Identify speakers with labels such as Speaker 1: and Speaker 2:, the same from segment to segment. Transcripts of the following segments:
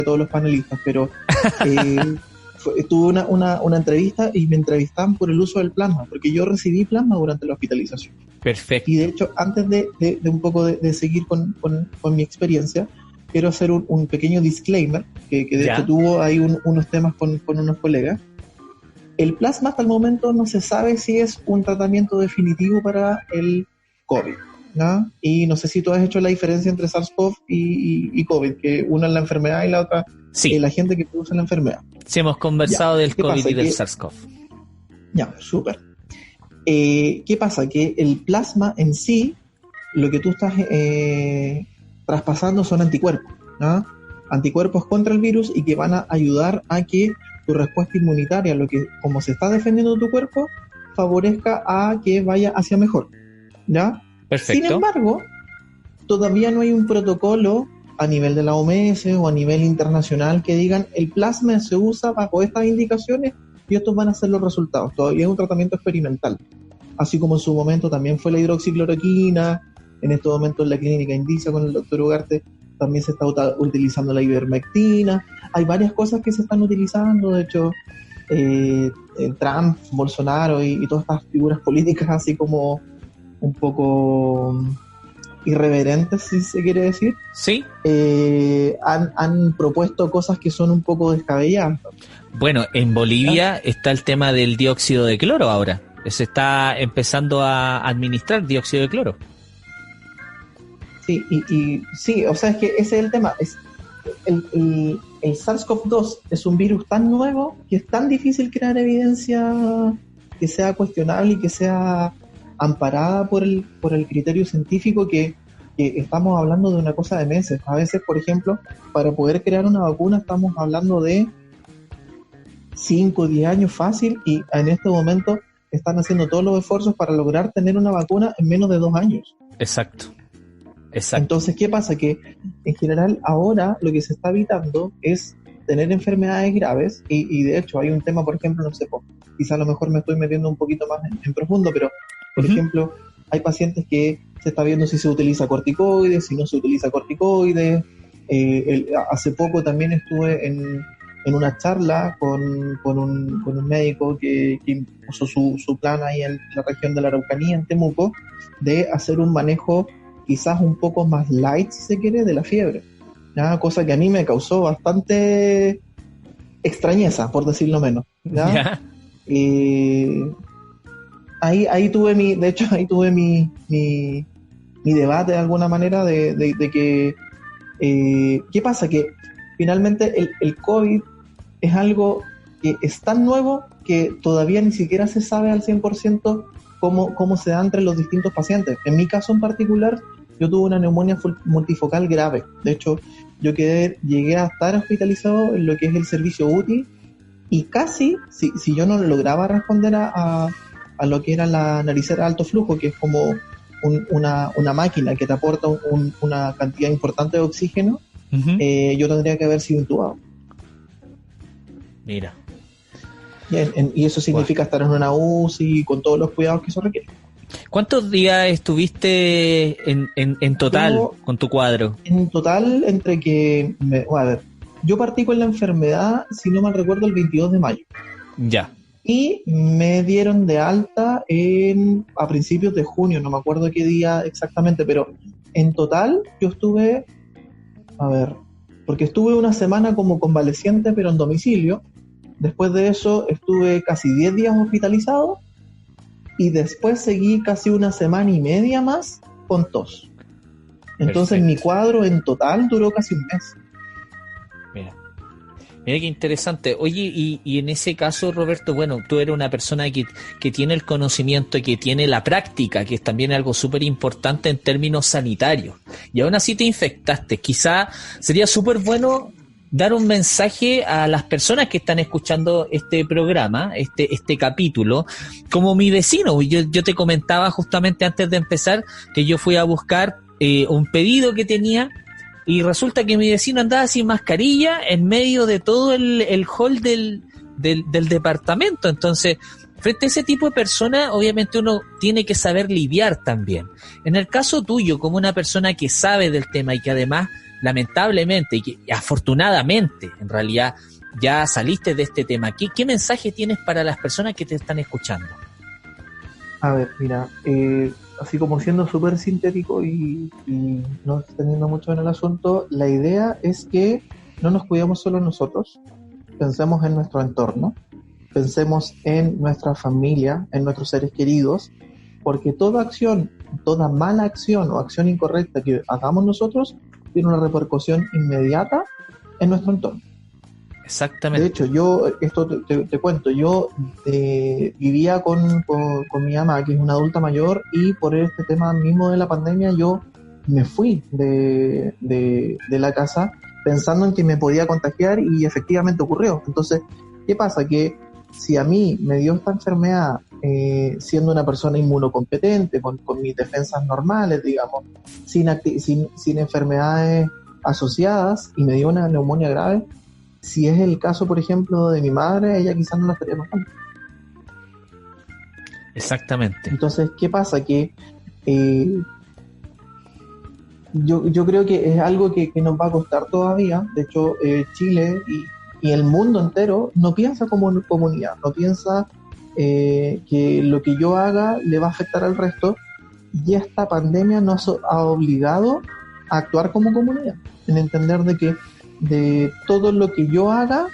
Speaker 1: todos los panelistas, pero tuve una entrevista y me entrevistaban por el uso del plasma, porque yo recibí plasma durante la hospitalización.
Speaker 2: Perfecto.
Speaker 1: Y de hecho, antes de un poco de seguir con mi experiencia, quiero hacer un pequeño disclaimer, que de hecho tuvo ahí unos temas con unos colegas. El plasma hasta el momento no se sabe si es un tratamiento definitivo para el COVID, ¿no? Y no sé si tú has hecho la diferencia entre SARS-CoV y COVID, que una es la enfermedad y la otra la gente que produce la enfermedad.
Speaker 2: Sí, hemos conversado del COVID y del SARS-CoV.
Speaker 1: Ya, súper. ¿Qué pasa? Que el plasma en sí, lo que tú estás traspasando son anticuerpos, ¿no? Anticuerpos contra el virus y que van a ayudar a que tu respuesta inmunitaria, como se está defendiendo tu cuerpo, favorezca a que vaya hacia mejor, ¿ya?
Speaker 2: Perfecto.
Speaker 1: Sin embargo, todavía no hay un protocolo a nivel de la OMS o a nivel internacional que digan el plasma se usa bajo estas indicaciones y estos van a ser los resultados. Todavía es un tratamiento experimental, así como en su momento también fue la hidroxicloroquina. En estos momentos en la clínica Indica con el doctor Ugarte también se está utilizando la ivermectina. Hay varias cosas que se están utilizando, de hecho Trump, Bolsonaro y todas estas figuras políticas así como un poco irreverentes, si se quiere decir,
Speaker 2: sí,
Speaker 1: han propuesto cosas que son un poco descabelladas.
Speaker 2: Bueno, en Bolivia está el tema del dióxido de cloro ahora. Se está empezando a administrar dióxido de cloro.
Speaker 1: Sí, y sí, o sea, es que ese es el tema. El SARS-CoV-2 es un virus tan nuevo que es tan difícil crear evidencia que sea cuestionable y que sea amparada por el criterio científico, que estamos hablando de una cosa de meses. A veces, por ejemplo, para poder crear una vacuna estamos hablando de 5 o 10 años fácil, y en este momento están haciendo todos los esfuerzos para lograr tener una vacuna en menos de 2 años.
Speaker 2: Exacto.
Speaker 1: Entonces, ¿qué pasa? Que en general ahora lo que se está evitando es tener enfermedades graves, y de hecho hay un tema, por ejemplo, no sé, quizá a lo mejor me estoy metiendo un poquito más en profundo, pero por ejemplo, hay pacientes que se está viendo si se utiliza corticoides, si no se utiliza corticoides. Hace poco también estuve en una charla con un médico que puso su plan ahí en la región de la Araucanía, en Temuco, de hacer un manejo quizás un poco más light, si se quiere, de la fiebre, ¿ya? Cosa que a mí me causó bastante extrañeza, por decirlo menos, ¿ya? Ahí tuve mi debate de alguna manera de que ¿qué pasa? Que finalmente el COVID es algo que es tan nuevo que todavía ni siquiera se sabe al 100% cómo se da entre los distintos pacientes. En mi caso en particular, yo tuve una neumonía multifocal grave. De hecho, yo llegué a estar hospitalizado en lo que es el servicio UTI, y casi, si yo no lograba responder a lo que era la naricera de alto flujo, que es como una máquina que te aporta una cantidad importante de oxígeno, yo tendría que haber sido intubado.
Speaker 2: Mira.
Speaker 1: Y eso significa estar en una UCI con todos los cuidados que eso requiere.
Speaker 2: ¿Cuántos días estuviste en total con tu cuadro?
Speaker 1: En total, yo partí con la enfermedad, si no mal recuerdo, el 22 de mayo.
Speaker 2: Ya.
Speaker 1: Y me dieron de alta a principios de junio, no me acuerdo qué día exactamente, pero en total yo estuve, porque estuve una semana como convaleciente, pero en domicilio. Después de eso estuve casi 10 días hospitalizado, y después seguí casi una semana y media más con tos. Entonces mi cuadro en total duró casi un mes.
Speaker 2: Mira qué interesante. Oye, y en ese caso, Roberto, bueno, tú eres una persona que tiene el conocimiento y que tiene la práctica, que es también algo súper importante en términos sanitarios. Y aún así te infectaste. Quizá sería súper bueno dar un mensaje a las personas que están escuchando este programa, este capítulo, como mi vecino. Yo te comentaba justamente antes de empezar que yo fui a buscar un pedido que tenía, y resulta que mi vecino andaba sin mascarilla en medio de todo el hall del departamento. Entonces, frente a ese tipo de personas, obviamente uno tiene que saber lidiar también. En el caso tuyo, como una persona que sabe del tema y que además lamentablemente, y que afortunadamente, en realidad, ya saliste de este tema. ¿Qué mensaje tienes para las personas que te están escuchando?
Speaker 1: A ver, mira, así como siendo súper sintético y no extendiendo mucho en el asunto, la idea es que no nos cuidemos solo nosotros, pensemos en nuestro entorno, pensemos en nuestra familia, en nuestros seres queridos, porque toda acción, toda mala acción o acción incorrecta que hagamos nosotros tiene una repercusión inmediata en nuestro entorno.
Speaker 2: Exactamente.
Speaker 1: De hecho, yo, esto te cuento, yo vivía con mi mamá, que es una adulta mayor, y por este tema mismo de la pandemia yo me fui de la casa pensando en que me podía contagiar y efectivamente ocurrió. Entonces, ¿qué pasa? Que si a mí me dio esta enfermedad siendo una persona inmunocompetente, con mis defensas normales, digamos, sin enfermedades asociadas, y me dio una neumonía grave, si es el caso, por ejemplo, de mi madre, ella quizás no la estaría pasando.
Speaker 2: Exactamente.
Speaker 1: Entonces, ¿qué pasa? Que yo creo que es algo que nos va a costar todavía. De hecho, Chile y el mundo entero no piensa como comunidad, no piensa que lo que yo haga le va a afectar al resto, y esta pandemia nos ha obligado a actuar como comunidad, en entender de que de todo lo que yo haga,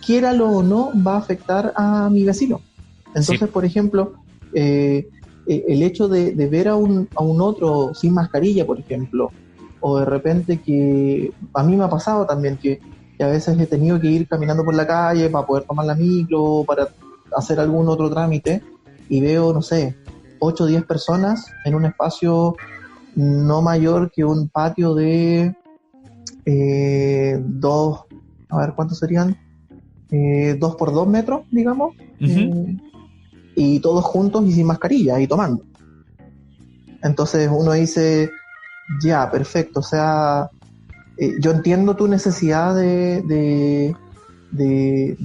Speaker 1: quiéralo o no, va a afectar a mi vecino. Entonces, sí. Por ejemplo, el hecho de ver a un otro sin mascarilla, por ejemplo, o de repente que a mí me ha pasado también que a veces he tenido que ir caminando por la calle para poder tomar la micro, para hacer algún otro trámite, y veo, no sé, 8 o 10 personas en un espacio no mayor que un patio de 2, a ver, ¿cuántos serían? 2 por 2 metros, digamos, y todos juntos y sin mascarilla y tomando. Entonces uno dice, ya, perfecto, o sea, yo entiendo tu necesidad de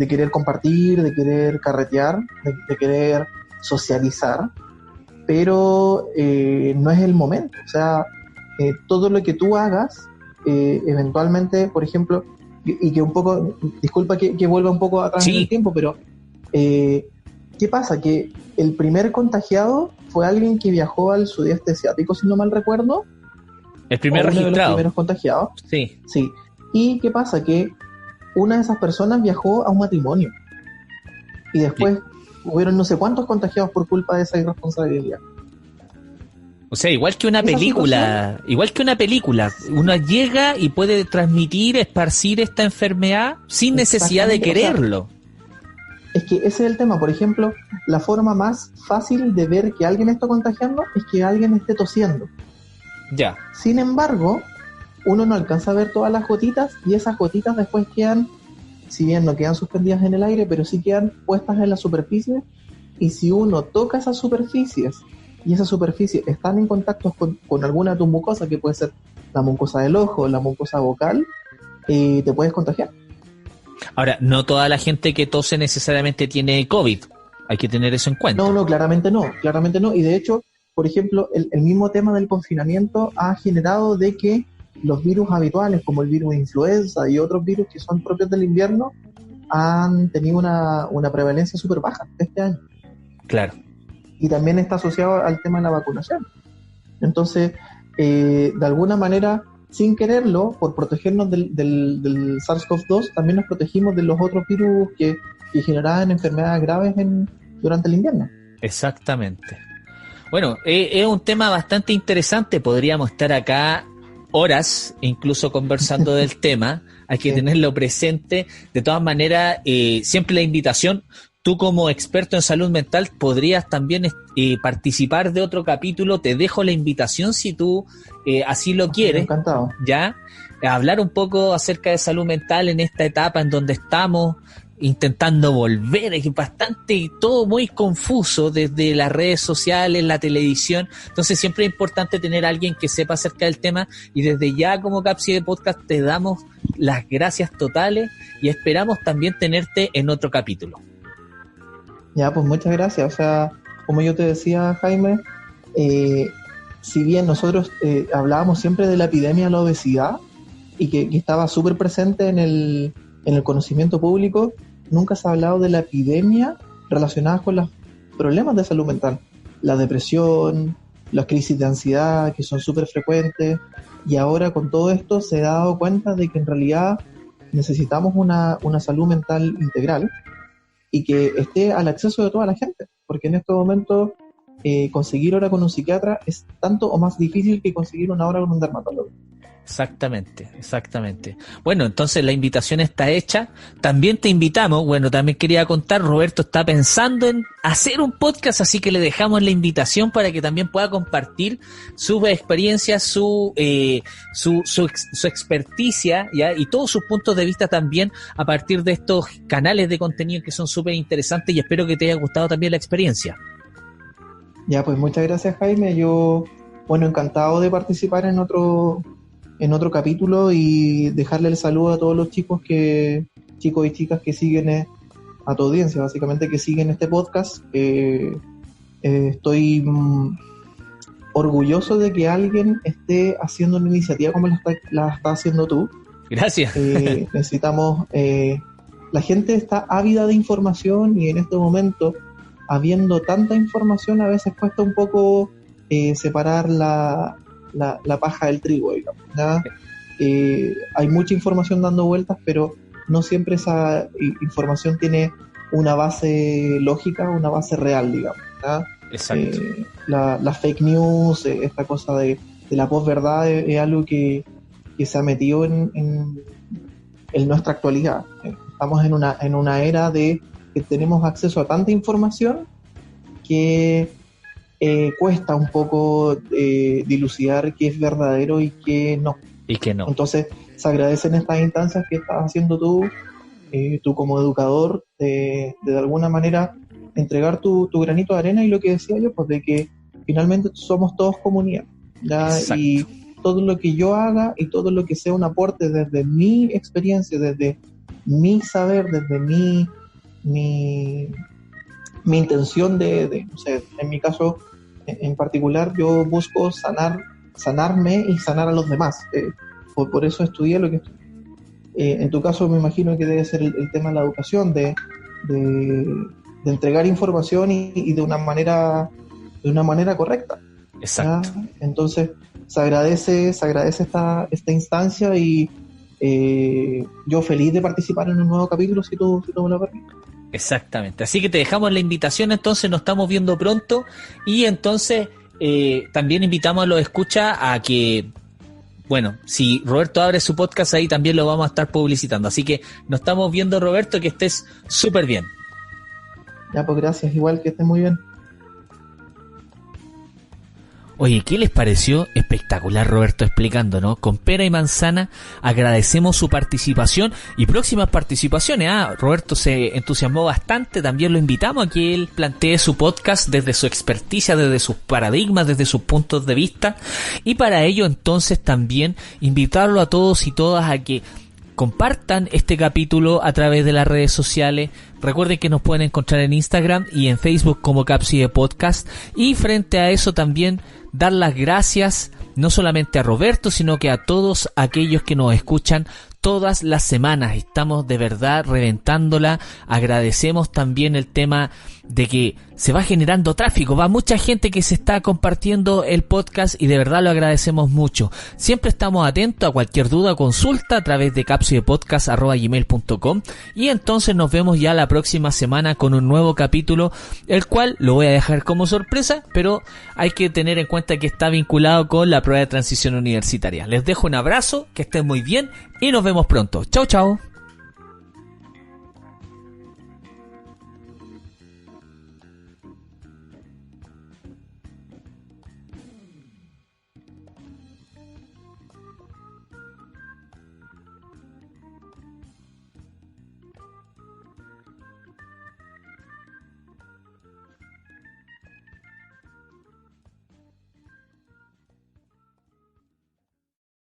Speaker 1: querer compartir, de querer carretear, de querer socializar, pero no es el momento. O sea, todo lo que tú hagas, eventualmente, por ejemplo, y que un poco, disculpa que vuelva un poco atrás en el tiempo, pero ¿qué pasa? Que el primer contagiado fue alguien que viajó al sudeste asiático, si no mal recuerdo.
Speaker 2: El primer registrado.
Speaker 1: Uno de los primeros contagiados.
Speaker 2: Sí.
Speaker 1: Sí. ¿Y qué pasa? Que una de esas personas viajó a un matrimonio. Y después hubieron no sé cuántos contagiados por culpa de esa irresponsabilidad.
Speaker 2: O sea, igual que una película, uno llega y puede transmitir, esparcir esta enfermedad sin necesidad de quererlo. O sea,
Speaker 1: es que ese es el tema. Por ejemplo, la forma más fácil de ver que alguien está contagiando es que alguien esté tosiendo.
Speaker 2: Ya.
Speaker 1: Sin embargo, uno no alcanza a ver todas las gotitas, y esas gotitas después quedan, si bien no quedan suspendidas en el aire, pero sí quedan puestas en la superficie, y si uno toca esas superficies y esas superficies están en contacto con alguna de tus mucosas, que puede ser la mucosa del ojo, la mucosa vocal, te puedes contagiar.
Speaker 2: Ahora, no toda la gente que tose necesariamente tiene COVID, hay que tener eso en cuenta.
Speaker 1: No, claramente no, y de hecho, por ejemplo, el mismo tema del confinamiento ha generado de que los virus habituales, como el virus de influenza y otros virus que son propios del invierno, han tenido una prevalencia súper baja este año.
Speaker 2: Claro.
Speaker 1: Y también está asociado al tema de la vacunación. Entonces, de alguna manera, sin quererlo, por protegernos del SARS-CoV-2, también nos protegimos de los otros virus que generaban enfermedades graves durante el invierno.
Speaker 2: Exactamente. Bueno, es un tema bastante interesante. Podríamos estar acá horas incluso conversando del tema. Hay que tenerlo presente. De todas maneras, siempre la invitación. Tú como experto en salud mental podrías también participar de otro capítulo. Te dejo la invitación si tú así lo quieres.
Speaker 1: Encantado.
Speaker 2: Ya, hablar un poco acerca de salud mental en esta etapa en donde estamos intentando volver, es bastante, todo muy confuso desde las redes sociales, la televisión. Entonces siempre es importante tener a alguien que sepa acerca del tema, y desde ya como Capsi de Podcast te damos las gracias totales y esperamos también tenerte en otro capítulo.
Speaker 1: Ya, pues muchas gracias. O sea, como yo te decía, Jaime, si bien nosotros hablábamos siempre de la epidemia de la obesidad, y que estaba súper presente en el conocimiento público, nunca se ha hablado de la epidemia relacionada con los problemas de salud mental, la depresión, las crisis de ansiedad que son súper frecuentes, y ahora con todo esto se ha dado cuenta de que en realidad necesitamos una salud mental integral y que esté al acceso de toda la gente, porque en estos momentos conseguir hora con un psiquiatra es tanto o más difícil que conseguir una hora con un dermatólogo.
Speaker 2: Exactamente, exactamente. Bueno, entonces la invitación está hecha. También te invitamos, bueno, también quería contar, Roberto está pensando en hacer un podcast, así que le dejamos la invitación para que también pueda compartir sus experiencias, su experticia, ¿ya? Y todos sus puntos de vista también a partir de estos canales de contenido que son súper interesantes, y espero que te haya gustado también la experiencia.
Speaker 1: Ya, pues muchas gracias, Jaime. Yo, bueno, encantado de participar en otro capítulo y dejarle el saludo a todos los chicos y chicas que siguen a tu audiencia, básicamente, que siguen este podcast. Estoy orgulloso de que alguien esté haciendo una iniciativa como la está haciendo tú.
Speaker 2: Gracias.
Speaker 1: Necesitamos, la gente está ávida de información, y en este momento, habiendo tanta información, a veces cuesta un poco separar la paja del trigo, digamos, ¿ya? Hay mucha información dando vueltas, pero no siempre esa información tiene una base lógica, una base real, digamos, ¿ya?
Speaker 2: Exacto.
Speaker 1: Las fake news, esta cosa de la posverdad es algo que se ha metido en nuestra actualidad. Estamos en una era de que tenemos acceso a tanta información que cuesta un poco dilucidar qué es verdadero y qué no. Entonces se agradecen estas instancias que estás haciendo tú como educador, de alguna manera entregar tu granito de arena, y lo que decía yo, pues de que finalmente somos todos comunidad, ¿ya? Y todo lo que yo haga y todo lo que sea un aporte desde mi experiencia, desde mi saber, desde mi intención de no sé, en mi caso en particular, yo busco sanarme y sanar a los demás. Por eso estudié lo que estudié. En tu caso me imagino que debe ser el tema de la educación, de entregar información y de una manera correcta.
Speaker 2: Exacto.
Speaker 1: ¿Ya? Entonces se agradece esta instancia, y yo feliz de participar en un nuevo capítulo si tú me lo permites.
Speaker 2: Exactamente, así que te dejamos la invitación, entonces nos estamos viendo pronto, y entonces también invitamos a los escuchas a que, bueno, si Roberto abre su podcast ahí también lo vamos a estar publicitando, así que nos estamos viendo, Roberto, que estés súper bien.
Speaker 1: Ya, pues gracias, igual, que estés muy bien.
Speaker 2: Oye, ¿qué les pareció? Espectacular Roberto explicando, ¿no? Con pera y manzana agradecemos su participación y próximas participaciones. Roberto se entusiasmó bastante, también lo invitamos a que él plantee su podcast desde su experticia, desde sus paradigmas, desde sus puntos de vista, y para ello entonces también invitarlo a todos y todas a que compartan este capítulo a través de las redes sociales. Recuerden que nos pueden encontrar en Instagram y en Facebook como Cápside Podcast, y frente a eso también dar las gracias no solamente a Roberto, sino que a todos aquellos que nos escuchan todas las semanas. Estamos de verdad reventándola. Agradecemos también el tema de que se va generando tráfico, va mucha gente que se está compartiendo el podcast, y de verdad lo agradecemos mucho. Siempre estamos atentos a cualquier duda o consulta a través de capsidepodcast@gmail.com, y entonces nos vemos ya la próxima semana con un nuevo capítulo, el cual lo voy a dejar como sorpresa, pero hay que tener en cuenta que está vinculado con la prueba de transición universitaria. Les dejo un abrazo, que estén muy bien y nos vemos pronto. Chao, chao.